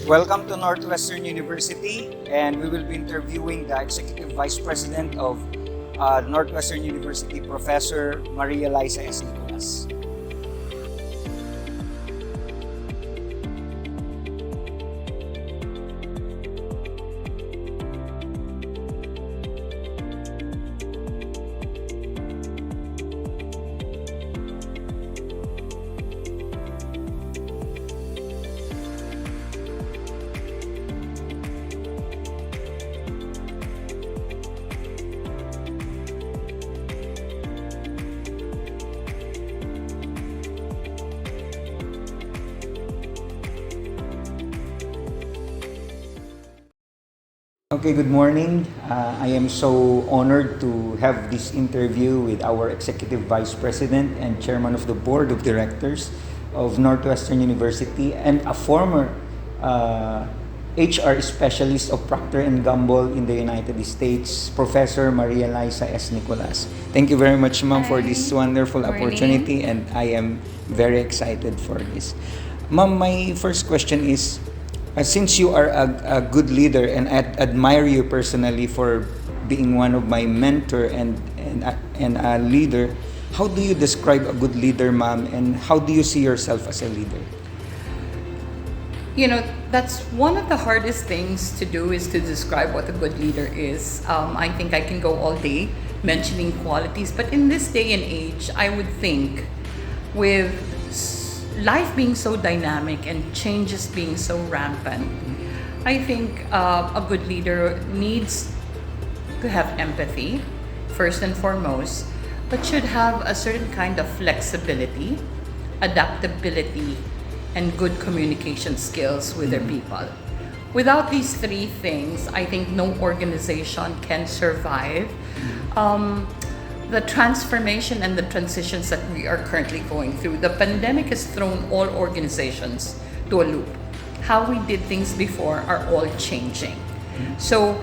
Welcome to Northwestern University, and we will be interviewing the Executive Vice President of Northwestern University, Professor Liza S. Nicolas. Okay, good morning. I am so honored to have this interview with our Executive Vice President and Chairman of the Board of Directors of Northwestern University and a former HR specialist of Procter & Gamble in the United States, Professor Liza S. Nicolas. Thank you very much, ma'am, for this wonderful opportunity, and I am very excited for this. Ma'am, my first question is, since you are a good leader, and I admire you personally for being one of my mentor and a leader, how do you describe a good leader, ma'am, and how do you see yourself as a leader? You know, that's one of the hardest things to do, is to describe what a good leader is. I think I can go all day mentioning qualities, but in this day and age, I would think with life being so dynamic and changes being so rampant, I think a good leader needs to have empathy, first and foremost, but should have a certain kind of flexibility, adaptability, and good communication skills with their people. Without these three things, I think no organization can survive the transformation and the transitions that we are currently going through. The pandemic has thrown all organizations to a loop. How we did things before are all changing. So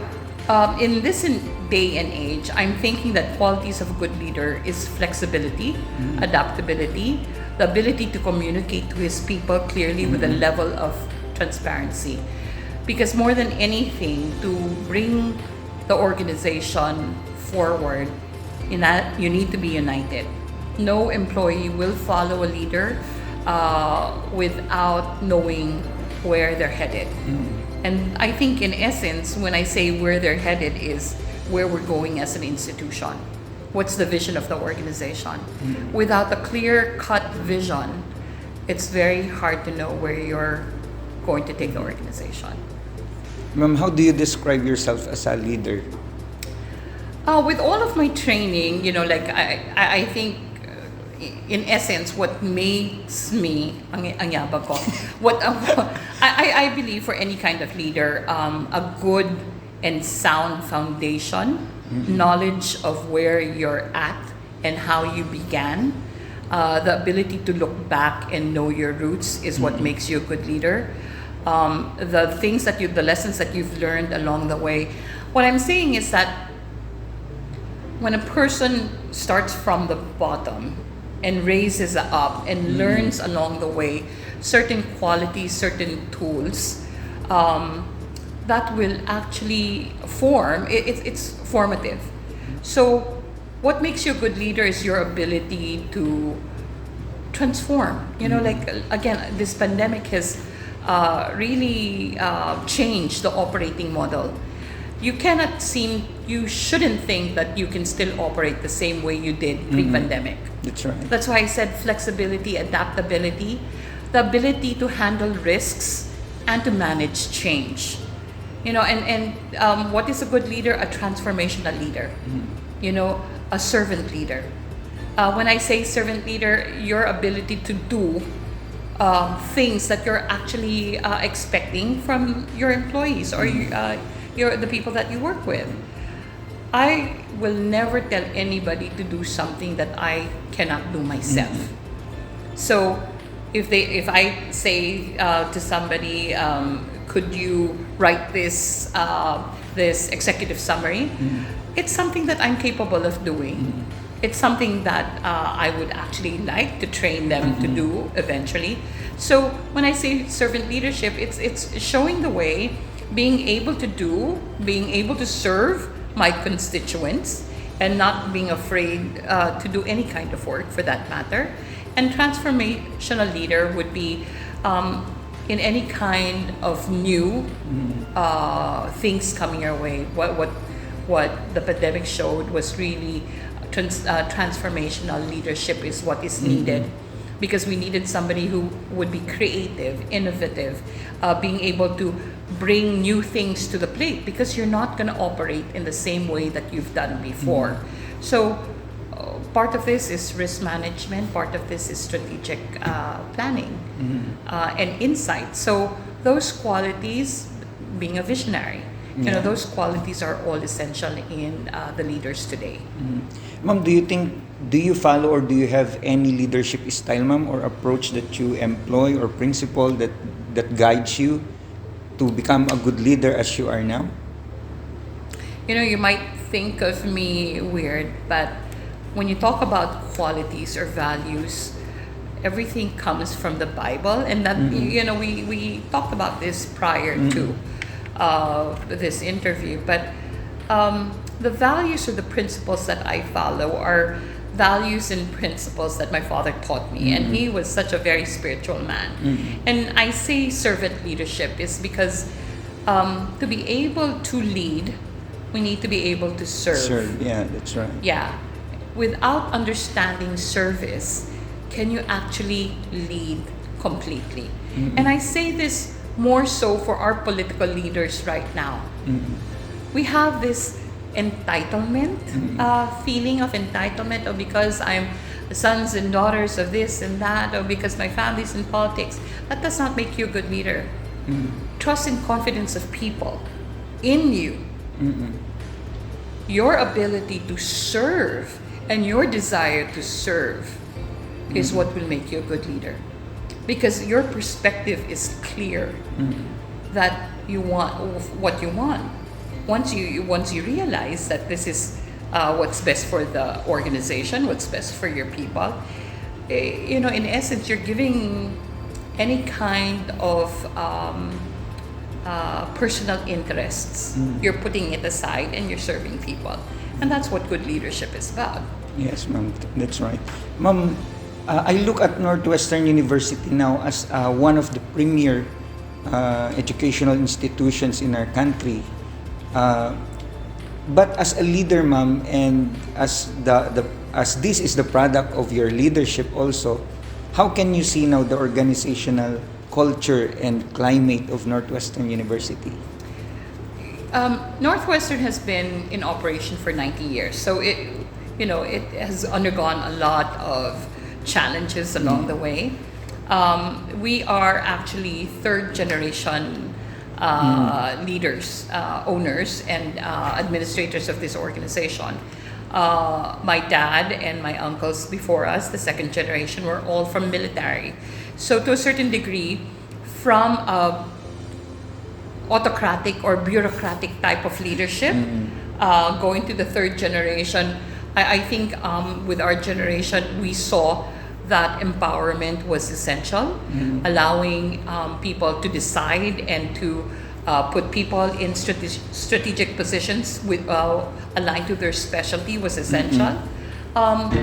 in this day and age, I'm thinking that qualities of a good leader is flexibility, adaptability, the ability to communicate to his people clearly with a level of transparency. Because more than anything, to bring the organization forward, you need to be united. No employee will follow a leader without knowing where they're headed. And I think in essence, when I say where they're headed, is where we're going as an institution. What's the vision of the organization? Without a clear-cut vision, it's very hard to know where you're going to take the organization. Ma'am, how do you describe yourself as a leader? With all of my training, I think, in essence, what makes me, ang yabang ko, I believe for any kind of leader, a good and sound foundation, knowledge of where you're at and how you began, the ability to look back and know your roots is what makes you a good leader. The lessons that you've learned along the way. What I'm saying is that when a person starts from the bottom and raises up and learns along the way certain qualities, certain tools, that will actually form. It's formative. So what makes you a good leader is your ability to transform. Again, this pandemic has really changed the operating model. You shouldn't think that you can still operate the same way you did pre-pandemic. That's right. That's why I said flexibility, adaptability, the ability to handle risks and to manage change. What is a good leader? A transformational leader. A servant leader. When I say servant leader, your ability to do things that you're actually expecting from your employees or the people that you work with. I will never tell anybody to do something that I cannot do myself. So if I say to somebody, could you write this executive summary? It's something that I'm capable of doing. It's something that I would actually like to train them to do eventually. So when I say servant leadership, it's showing the way, being able to serve my constituents, and not being afraid to do any kind of work for that matter. And transformational leader would be in any kind of new things coming our way. What the pandemic showed was really transformational leadership is what is needed, because we needed somebody who would be creative, innovative, being able to bring new things to the plate, because you're not going to operate in the same way that you've done before. So part of this is risk management, part of this is strategic planning and insight. So those qualities, being a visionary, those qualities are all essential in the leaders today. Ma'am, do you follow or do you have any leadership style, ma'am, or approach that you employ or principle that guides you to become a good leader as you are now? You might think of me weird, but when you talk about qualities or values, everything comes from the Bible, and that we talked about this prior to this interview. But the values or the principles that I follow are values and principles that my father taught me, and he was such a very spiritual man. And I say servant leadership is because to be able to lead, we need to be able to serve. Yeah, that's right. Yeah. Without understanding service, can you actually lead completely? And I say this more so for our political leaders right now. We have this entitlement, feeling of entitlement, or because I'm the sons and daughters of this and that, or because my family's in politics. That does not make you a good leader. Trust and confidence of people in you, your ability to serve, and your desire to serve is what will make you a good leader, because your perspective is clear that you want what you want. Once you realize that this is what's best for the organization, what's best for your people, in essence, you're giving any kind of personal interests. You're putting it aside and you're serving people. And that's what good leadership is about. Yes, ma'am. That's right. Ma'am, I look at Northwestern University now as one of the premier educational institutions in our country. But as a leader, ma'am, and as as this is the product of your leadership also, how can you see now the organizational culture and climate of Northwestern University? Northwestern has been in operation for 90 years, so it has undergone a lot of challenges along the way. We are actually third generation leaders, owners, and administrators of this organization. My dad and my uncles before us, the second generation, were all from military. So to a certain degree, from a autocratic or bureaucratic type of leadership, going to the third generation, I think with our generation, we saw that empowerment was essential, allowing people to decide and to put people in strategic positions with aligned to their specialty was essential.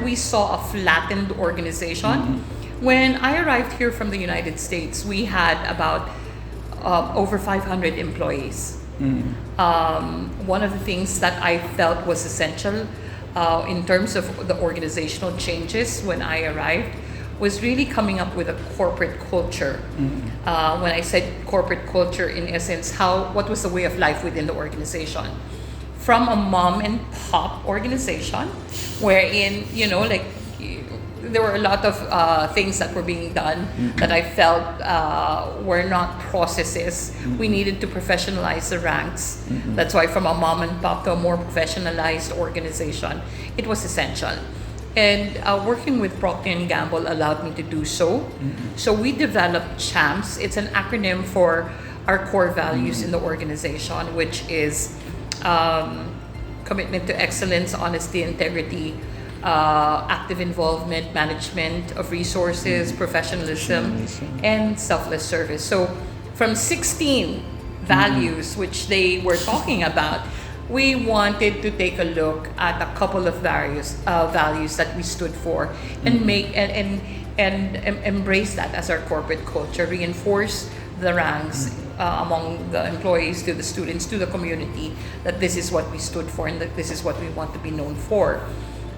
We saw a flattened organization. When I arrived here from the United States, we had about over 500 employees. One of the things that I felt was essential in terms of the organizational changes when I arrived was really coming up with a corporate culture. When I said corporate culture, in essence, what was the way of life within the organization? From a mom and pop organization, wherein, like, there were a lot of things that were being done that I felt were not processes. We needed to professionalize the ranks. That's why from a mom and pop to a more professionalized organization, it was essential. And working with Procter & Gamble allowed me to do so. So we developed CHAMPS. It's an acronym for our core values in the organization, which is commitment to excellence, honesty, integrity, active involvement, management of resources, professionalism, and selfless service. So from 16 values which they were talking about, we wanted to take a look at a couple of various values that we stood for and make and embrace that as our corporate culture, reinforce the ranks among the employees, to the students, to the community, that this is what we stood for and that this is what we want to be known for.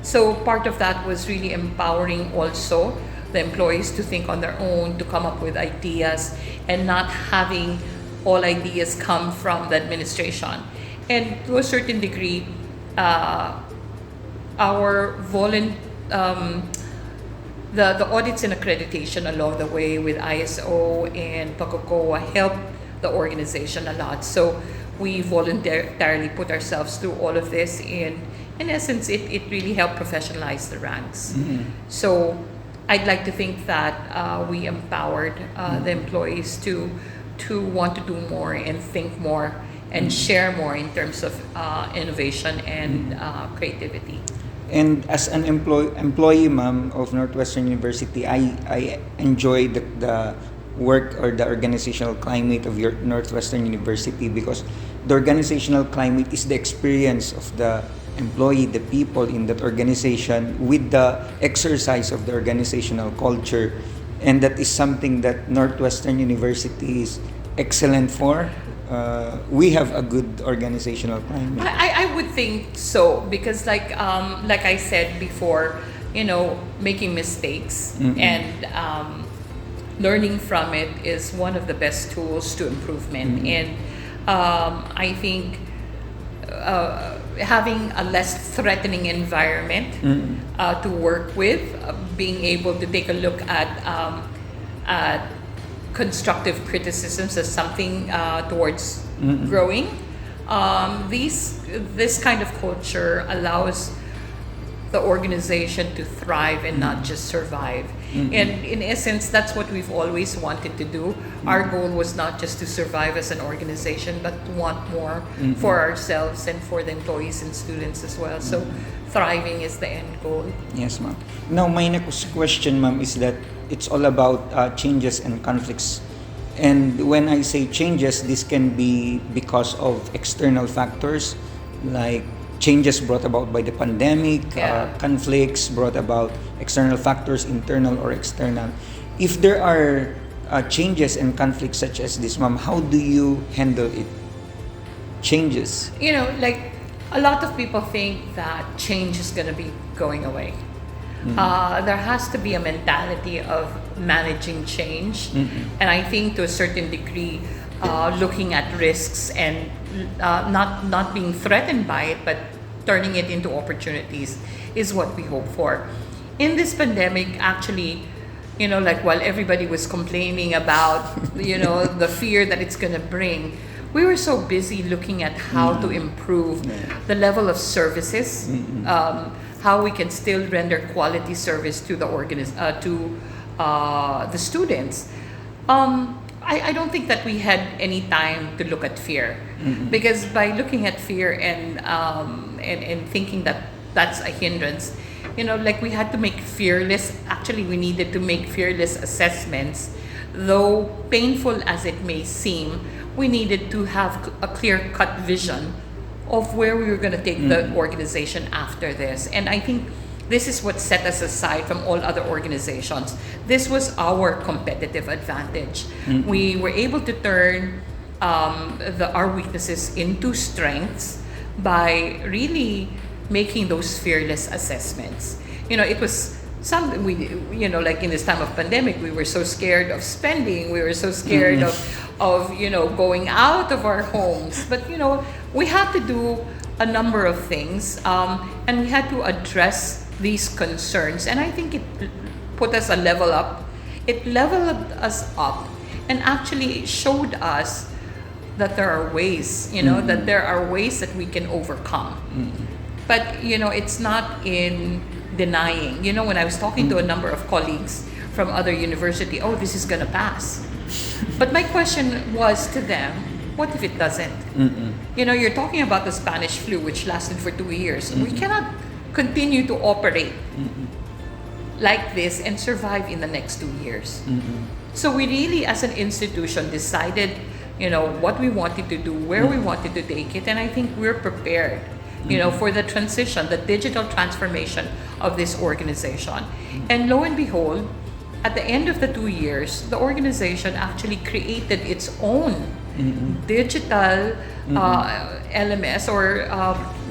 So part of that was really empowering also the employees to think on their own, to come up with ideas, and not having all ideas come from the administration. And to a certain degree, the audits and accreditation along the way with ISO and PACOCOA helped the organization a lot. So we voluntarily put ourselves through all of this. In essence, it really helped professionalize the ranks. So I'd like to think that we empowered the employees to want to do more and think more and share more in terms of innovation and creativity. And as an employee, ma'am, of Northwestern University, I enjoy the work or the organizational climate of your Northwestern University, because the organizational climate is the experience of the employee, the people in that organization, with the exercise of the organizational culture. And that is something that Northwestern University is excellent for. We have a good organizational climate. I would think so, because like I said before, making mistakes and learning from it is one of the best tools to improvement. And I think having a less threatening environment to work with, being able to take a look at constructive criticisms as something towards growing. This kind of culture allows the organization to thrive and not just survive. And in essence, that's what we've always wanted to do. Our goal was not just to survive as an organization, but to want more for ourselves and for the employees and students as well. So thriving is the end goal. Yes, ma'am. Now, my next question, ma'am, is that it's all about changes and conflicts. And when I say changes, this can be because of external factors, like changes brought about by the pandemic, conflicts brought about external factors, internal or external. If there are changes and conflicts such as this, ma'am, how do you handle it? Changes. Like a lot of people think that change is going to be going away. There has to be a mentality of managing change, and I think to a certain degree, looking at risks and not being threatened by it, but turning it into opportunities is what we hope for. In this pandemic, actually, like while everybody was complaining about the fear that it's going to bring, we were so busy looking at how to improve the level of services, how we can still render quality service to the the students. I don't think that we had any time to look at fear, because by looking at fear and thinking that that's a hindrance, like we had to make we needed to make fearless assessments. Though painful as it may seem, we needed to have a clear-cut vision of where we were going to take the organization after this. And I think this is what set us aside from all other organizations. This was our competitive advantage. We were able to turn our weaknesses into strengths by really making those fearless assessments. It was some we like in this time of pandemic, we were so scared of spending, we were so scared of going out of our homes, but we had to do a number of things, and we had to address these concerns, and I think it put us a level up. It leveled us up and actually showed us that there are ways, that there are ways that we can overcome. But it's not in denying. When I was talking to a number of colleagues from other university, oh, this is gonna pass. But my question was to them, what if it doesn't? You're talking about the Spanish flu, which lasted for 2 years. We cannot continue to operate like this and survive in the next 2 years. So we really, as an institution, decided, what we wanted to do, where we wanted to take it, and I think we're prepared, for the transition, the digital transformation of this organization. And lo and behold, at the end of the 2 years, the organization actually created its own digital LMS or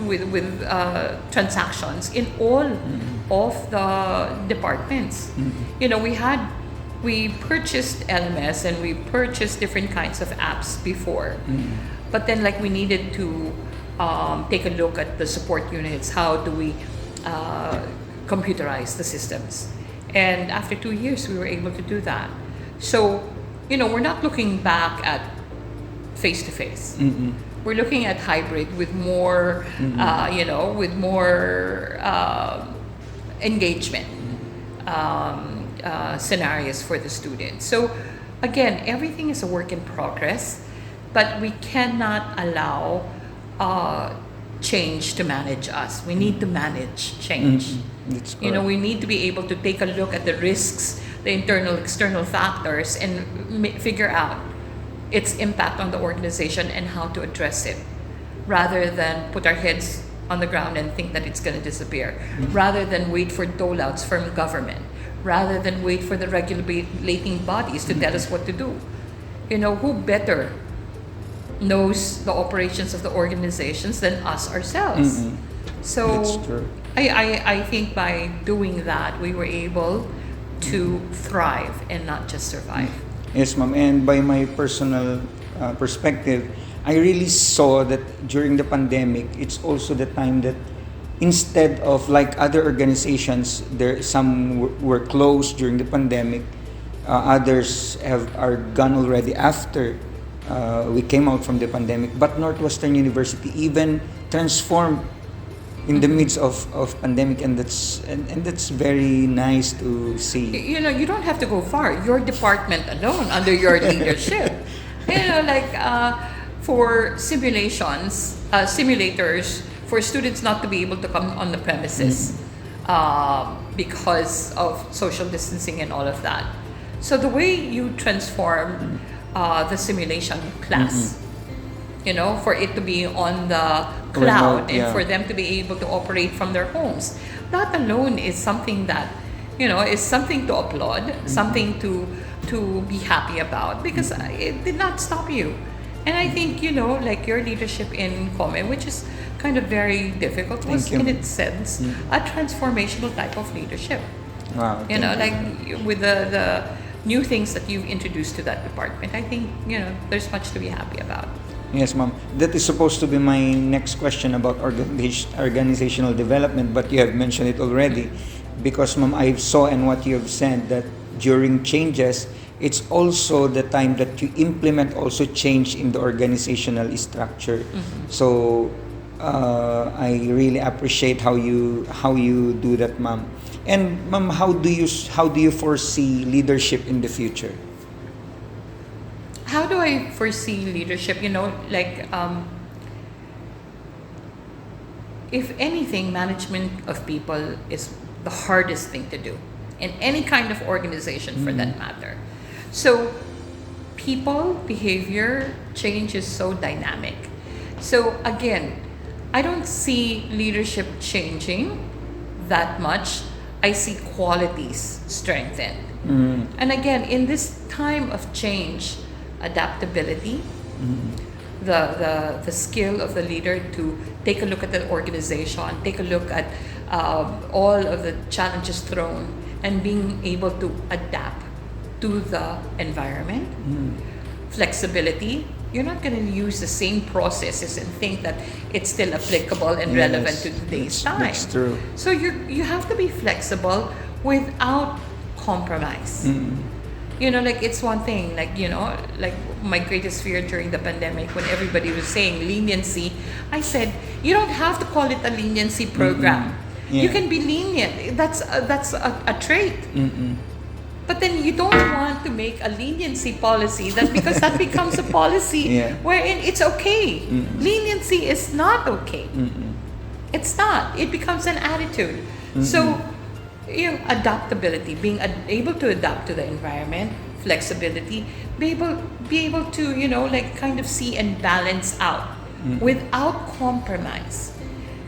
with transactions in all of the departments. We purchased LMS and we purchased different kinds of apps before, but then we needed to take a look at the support units. How do we computerize the systems? And after 2 years, we were able to do that. So, we're not looking back at face-to-face. We're looking at hybrid with more, with more engagement scenarios for the students. So, again, everything is a work in progress, but we cannot allow change to manage us. We need to manage change. That's correct. We need to be able to take a look at the risks, the internal, external factors, and figure out its impact on the organization and how to address it, rather than put our heads on the ground and think that it's going to disappear, rather than wait for doleouts from government, rather than wait for the regulating bodies to tell us what to do. Who better knows the operations of the organizations than us ourselves? So That's true. I think by doing that, we were able to thrive and not just survive. Yes, ma'am. And by my personal perspective, I really saw that during the pandemic, it's also the time that instead of like other organizations, some were closed during the pandemic, others are gone already after we came out from the pandemic. But Northwestern University even transformed in the midst of pandemic, and that's very nice to see. You don't have to go far. Your department alone, under your leadership, for simulations, simulators for students not to be able to come on the premises because of social distancing and all of that. So the way you transform the simulation class, for it to be on the cloud and for them to be able to operate from their homes, that alone is something that is something to applaud, something to be happy about, because it did not stop you. And I think like your leadership in COME, which is kind of very difficult, was in its sense a transformational type of leadership. Wow. With the new things that you've introduced to that department, I think there's much to be happy about. Yes, ma'am. That is supposed to be my next question about organizational development, but you have mentioned it already. Because, ma'am, I saw and what you have said that during changes, it's also the time that you implement also change in the organizational structure. So, I really appreciate how you do that, ma'am. And, ma'am, how do you foresee leadership in the future? How do I foresee leadership? If anything, management of people is the hardest thing to do in any kind of organization for that matter. So people, behavior, change is so dynamic. So again, I don't see leadership changing that much. I see qualities strengthened. And again, in this time of change, adaptability, the skill of the leader to take a look at the organization, take a look at all of the challenges thrown, and being able to adapt to the environment. Flexibility. You're not going to use the same processes and think that it's still applicable and relevant to today's time. That's true. So you have to be flexible without compromise. Like it's one thing, like my greatest fear during the pandemic when everybody was saying leniency, I said, you don't have to call it a leniency program. You can be lenient. That's a trait. But then you don't want to make a leniency policy because that becomes a policy wherein it's okay. Leniency is not okay. It's not. It becomes an attitude. So, adaptability, being able to adapt to the environment, flexibility, be able to kind of see and balance out without compromise.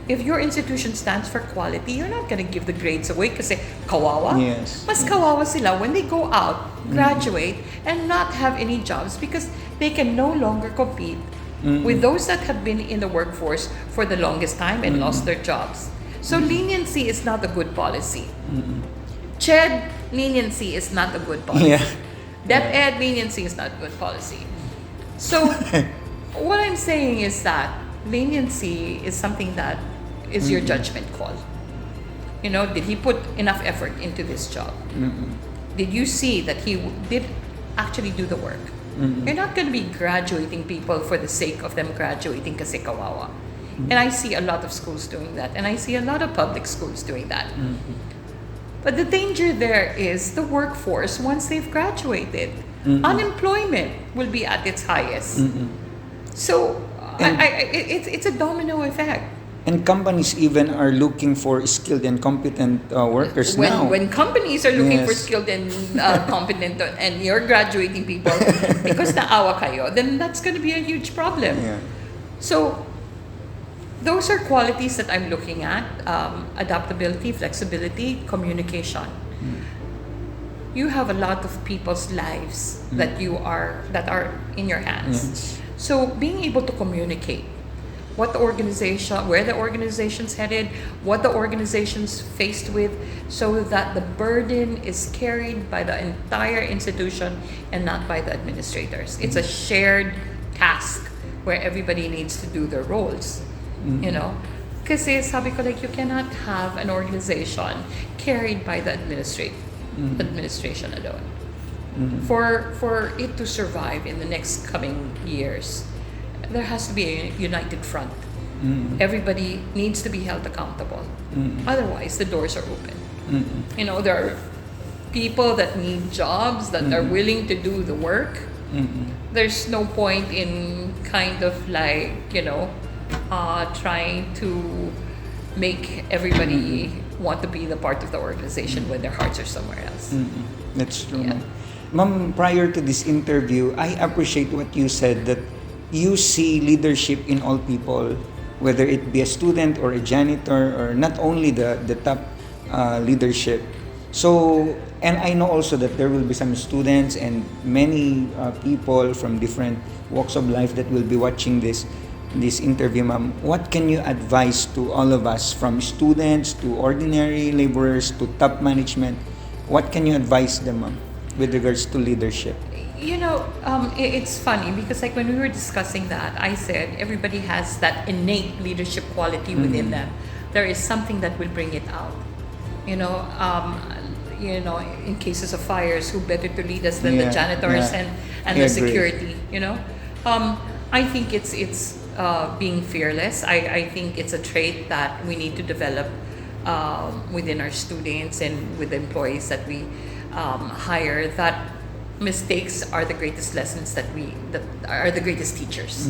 If your institution stands for quality, you're not going to give the grades away kasi kawawa. Mas kawawa sila when they go out, graduate, and not have any jobs because they can no longer compete with those that have been in the workforce for the longest time and lost their jobs. So leniency is not a good policy. CHED leniency is not a good policy. DepEd leniency is not a good policy. So what I'm saying is that leniency is something that is your judgment call. Did he put enough effort into this job? Did you see that he did actually do the work? You're not going to be graduating people for the sake of them graduating kasi kawawa. And I see a lot of schools doing that, and I see a lot of public schools doing that. But the danger there is the workforce, once they've graduated, unemployment will be at its highest. So it's a domino effect. And companies even are looking for skilled and competent workers now. When companies are looking for skilled and competent, and you're graduating people because naawa kayo, then that's going to be a huge problem. So those are qualities that I'm looking at: adaptability, flexibility, communication. You have a lot of people's lives that are in your hands. So being able to communicate where the organization's headed, what the organization's faced with, so that the burden is carried by the entire institution and not by the administrators. It's a shared task where everybody needs to do their roles. Kasi sabi ko, you cannot have an organization carried by the administration alone. For it to survive in the next coming years, there has to be a united front. Everybody needs to be held accountable. Otherwise, the doors are open. There are people that need jobs that are willing to do the work. There's no point in kind of trying to make everybody want to be the part of the organization when their hearts are somewhere else. That's true. Ma'am, prior to this interview, I appreciate what you said, that you see leadership in all people, whether it be a student or a janitor, or not only the top leadership. So, and I know also that there will be some students and many people from different walks of life that will be watching this interview, ma'am. What can you advise to all of us, from students to ordinary laborers to top management? What can you advise them, ma'am, with regards to leadership? It's funny because when we were discussing that, I said everybody has that innate leadership quality within them. There is something that will bring it out. In cases of fires, who better to lead us than the janitors and the security? I think it's being fearless. I think it's a trait that we need to develop within our students and with employees that we hire. That mistakes are the greatest lessons that are the greatest teachers.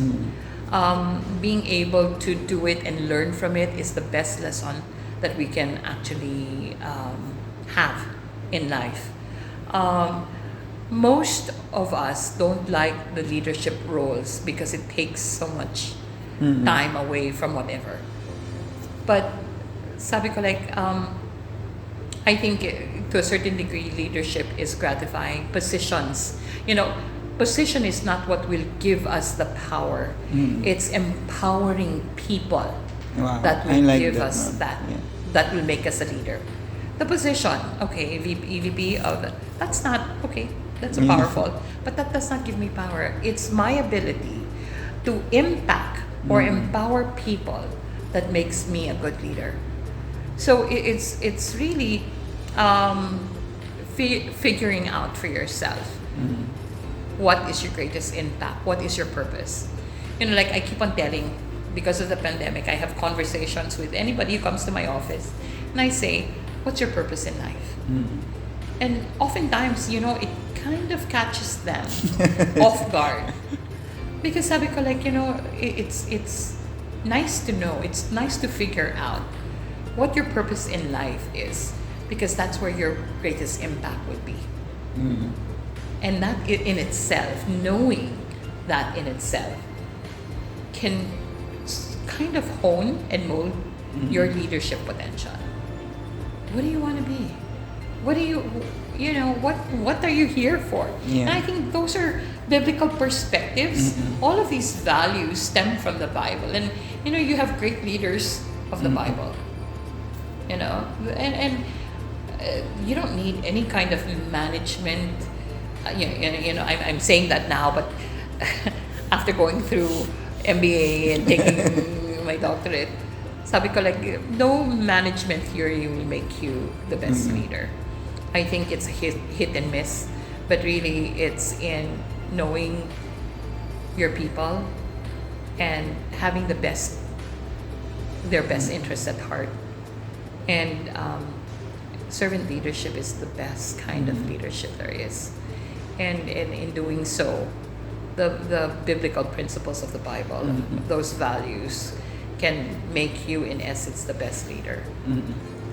Being able to do it and learn from it is the best lesson that we can actually have in life. Most of us don't like the leadership roles because it takes so much time away from whatever. But sabi ko, I think to a certain degree leadership is gratifying. Positions, position is not what will give us the power. It's empowering people Wow. that I will like give that, us ma'am. that. Yeah. That will make us a leader. The position, okay, EVP of that's not okay. That's Yeah. powerful, but that does not give me power. It's my ability to impact or empower people that makes me a good leader. So it's really figuring out for yourself what is your greatest impact, what is your purpose. Like I keep on telling, because of the pandemic, I have conversations with anybody who comes to my office, and I say, "What's your purpose in life?" And oftentimes, it kind of catches them off guard. Because sabi ko, like, it's nice to know, it's nice to figure out what your purpose in life is, because that's where your greatest impact would be. And that in itself, knowing that in itself, can kind of hone and mold your leadership potential. What do you want to be? What do what are you here for? Yeah. And I think those are biblical perspectives. All of these values stem from the Bible, and you have great leaders of the Bible. And you don't need any kind of management. I'm saying that now, but after going through MBA and taking my doctorate, sabi ko, like, no management theory will make you the best leader. I think it's a hit and miss, but really it's in knowing your people and having their best interests at heart. And servant leadership is the best kind of leadership there is. And in doing so, the biblical principles of the Bible, those values, can make you, in essence, the best leader.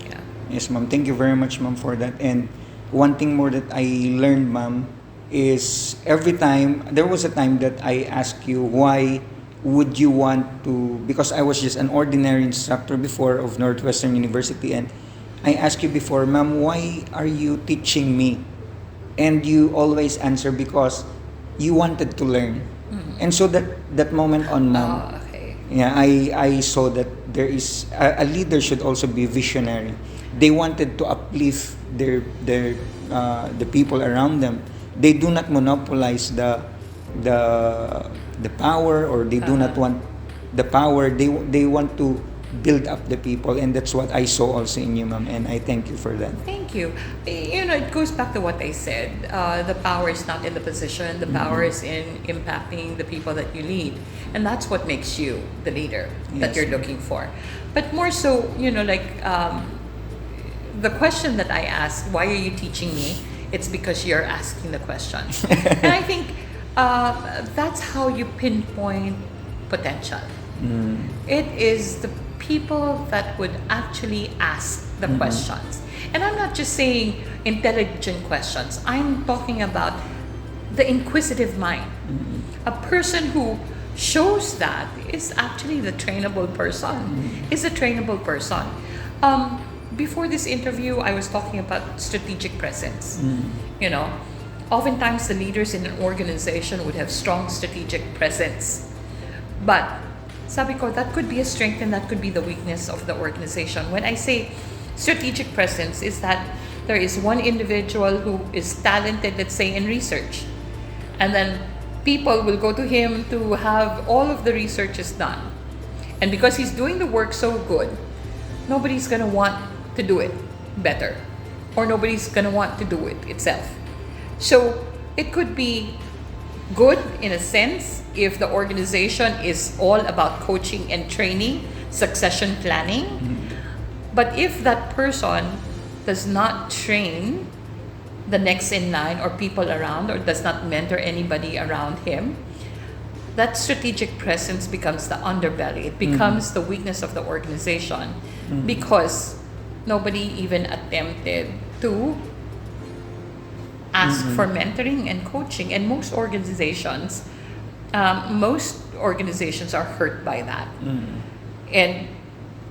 Yeah. Yes, ma'am. Thank you very much, ma'am, for that. And one thing more that I learned, ma'am, is there was a time that I asked you, why would you want to, because I was just an ordinary instructor before of Northwestern University, and I asked you before, ma'am, why are you teaching me? And you always answer, because you wanted to learn. And so that moment on, ma'am, Okay. yeah, I saw that there is a leader should also be visionary. They wanted to uplift the people around them. They do not monopolize the power, or they do not want the power. They want to build up the people, and that's what I saw also in you, ma'am. And I thank you for that. Thank you. It goes back to what I said. The power is not in the position. The power is in impacting the people that you lead, and that's what makes you the leader that Yes. you're looking for. But more so, the question that I asked, why are you teaching me? It's because you're asking the question, and I think that's how you pinpoint potential. It is the people that would actually ask the questions. And I'm not just saying intelligent questions. I'm talking about the inquisitive mind. A person who shows that is actually the trainable person. Is a trainable person. Before this interview, I was talking about strategic presence. Oftentimes the leaders in an organization would have strong strategic presence. But sabi ko, that could be a strength and that could be the weakness of the organization. When I say strategic presence, is that there is one individual who is talented, let's say, in research. And then people will go to him to have all of the researches done. And because he's doing the work so good, nobody's going to want to do it better. Or nobody's going to want to do it itself. So it could be good in a sense if the organization is all about coaching and training, succession planning. But if that person does not train the next in line or people around, or does not mentor anybody around him, that strategic presence becomes the underbelly. It becomes the weakness of the organization, because nobody even attempted to ask for mentoring and coaching. And most organizations are hurt by that. And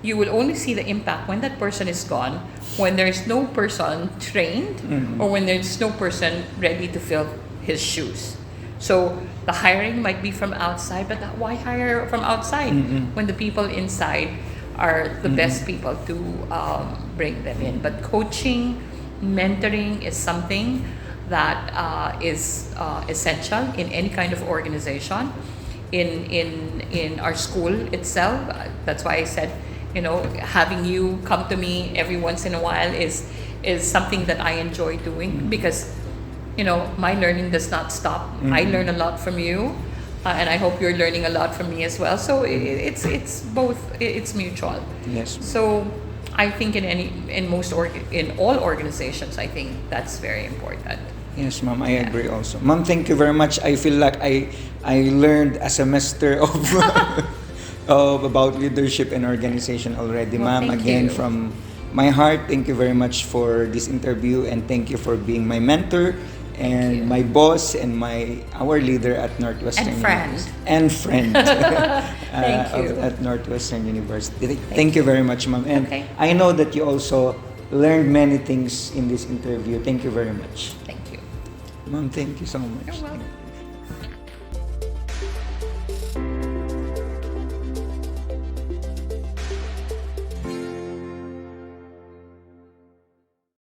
you will only see the impact when that person is gone, when there is no person trained, or when there's no person ready to fill his shoes. So the hiring might be from outside, but why hire from outside when the people inside are the best people to bring them in? But coaching, mentoring is something that is essential in any kind of organization. In our school itself, that's why I said, having you come to me every once in a while is something that I enjoy doing, because my learning does not stop. I learn a lot from you, and I hope you're learning a lot from me as well. So it's both. It's mutual. Yes. So I think in all organizations, I think that's very important. Yes, ma'am, I agree also. Ma'am, thank you very much. I feel like I learned a semester of of about leadership and organization already, Well, ma'am. thank Again, you. from my heart, thank you very much for this interview, and thank you for being my mentor and you. my boss and our leader at Northwestern And friend. University. And friend. Thank you. At Northwestern University. Thank you very much, ma'am. And Okay. I know that you also learned many things in this interview. Thank you very much. Thank you. Ma'am, thank you so much. You're welcome.